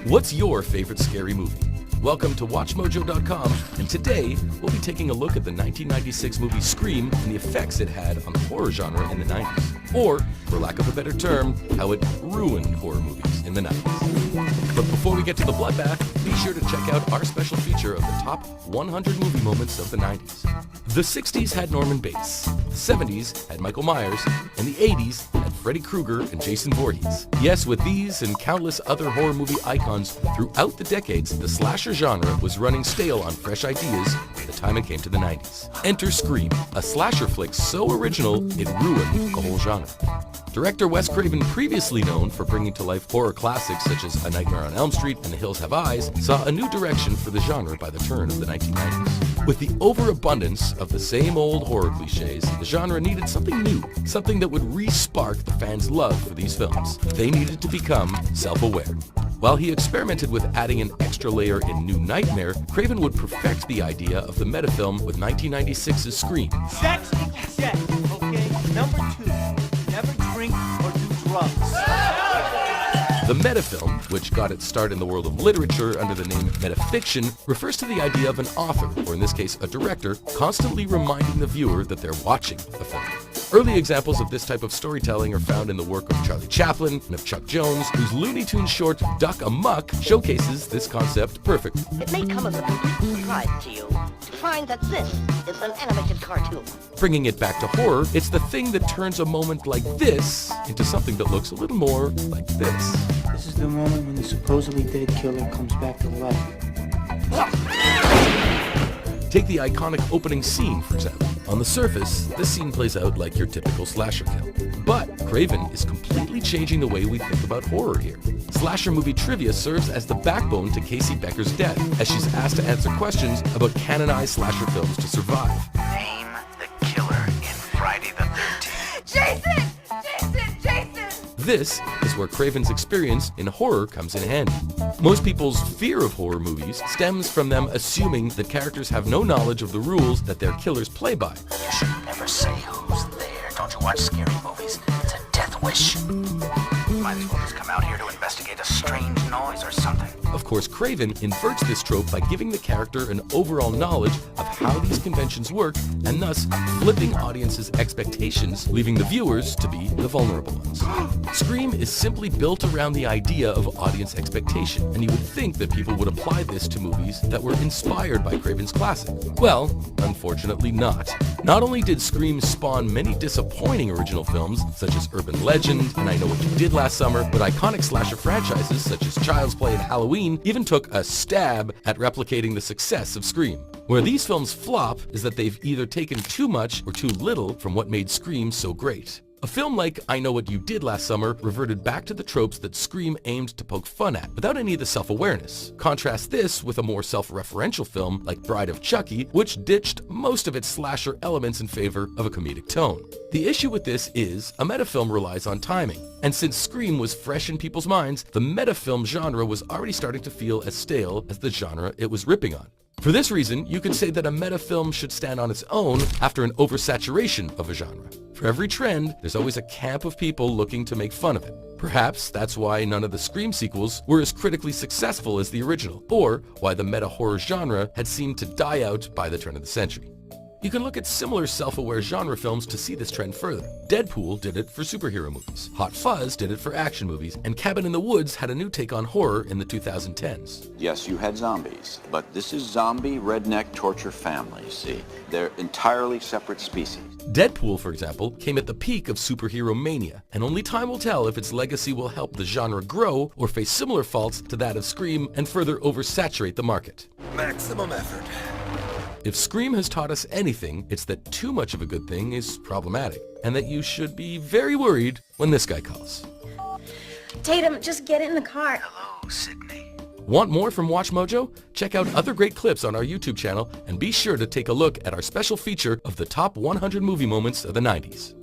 What's your favorite scary movie? Welcome to WatchMojo.com, and today we'll be taking a look at the 1996 movie Scream and the effects it had on the horror genre in the 90s. Or, for lack of a better term, how it ruined horror movies in the 90s. But before we get to the bloodbath, be sure to check out our special feature of the top 100 movie moments of the 90s. The 60s had Norman Bates, the 70s had Michael Myers, and the 80s had Freddy Krueger and Jason Voorhees. Yes, with these and countless other horror movie icons throughout the decades, the slasher genre was running stale on fresh ideas by the time it came to the 90s. Enter Scream, a slasher flick so original it ruined the whole genre. Director Wes Craven, previously known for bringing to life horror classics such as A Nightmare on Elm Street and The Hills Have Eyes, saw a new direction for the genre by the turn of the 1990s. With the overabundance of the same old horror cliches, the genre needed something new, something that would re-spark the fans' love for these films. They needed to become self-aware. While he experimented with adding an extra layer in New Nightmare, Craven would perfect the idea of the metafilm with 1996's Scream. Sex equals sex, okay? Number 2, never drink or do drugs. The metafilm, which got its start in the world of literature under the name metafiction, refers to the idea of an author, or in this case a director, constantly reminding the viewer that they're watching a film. Early examples of this type of storytelling are found in the work of Charlie Chaplin and of Chuck Jones, whose Looney Tunes short Duck Amuck showcases this concept perfectly. It may come as a complete surprise to you to find that this is an animated cartoon. Bringing it back to horror, it's the thing that turns a moment like this into something that looks a little more like this. This is the moment when the supposedly dead killer comes back to life. Take the iconic opening scene, for example. On the surface, this scene plays out like your typical slasher kill. But Craven is completely changing the way we think about horror here. Slasher movie trivia serves as the backbone to Casey Becker's death, as she's asked to answer questions about canonized slasher films to survive. Name the killer in Friday the 13th. Jason! This is where Craven's experience in horror comes in handy. Most people's fear of horror movies stems from them assuming that characters have no knowledge of the rules that their killers play by. You should never say who's there. Don't you watch scary movies? It's a death wish. Might as well just come out here to investigate a strange noise or something. Of course, Craven inverts this trope by giving the character an overall knowledge of how these conventions work and thus flipping audiences' expectations, leaving the viewers to be the vulnerable ones. Scream is simply built around the idea of audience expectation, and you would think that people would apply this to movies that were inspired by Craven's classic. Well, unfortunately not. Not only did Scream spawn many disappointing original films, such as Urban Legend and I Know What You Did Last Summer, but iconic slasher franchises such as Child's Play and Halloween even took a stab at replicating the success of Scream. Where these films flop is that they've either taken too much or too little from what made Scream so great. A film like I Know What You Did Last Summer reverted back to the tropes that Scream aimed to poke fun at, without any of the self-awareness. Contrast this with a more self-referential film like Bride of Chucky, which ditched most of its slasher elements in favor of a comedic tone. The issue with this is a metafilm relies on timing, and since Scream was fresh in people's minds, the metafilm genre was already starting to feel as stale as the genre it was ripping on. For this reason, you could say that a metafilm should stand on its own after an oversaturation of a genre. For every trend, there's always a camp of people looking to make fun of it. Perhaps that's why none of the Scream sequels were as critically successful as the original, or why the meta-horror genre had seemed to die out by the turn of the century. You can look at similar self-aware genre films to see this trend further. Deadpool did it for superhero movies, Hot Fuzz did it for action movies, and Cabin in the Woods had a new take on horror in the 2010s. Yes, you had zombies, but this is zombie redneck torture family, see? They're entirely separate species. Deadpool, for example, came at the peak of superhero mania, and only time will tell if its legacy will help the genre grow or face similar faults to that of Scream and further oversaturate the market. Maximum effort. If Scream has taught us anything, it's that too much of a good thing is problematic, and that you should be very worried when this guy calls. Tatum, just get in the car. Hello, Sydney. Want more from Watch Mojo? Check out other great clips on our YouTube channel, and be sure to take a look at our special feature of the top 100 movie moments of the 90s.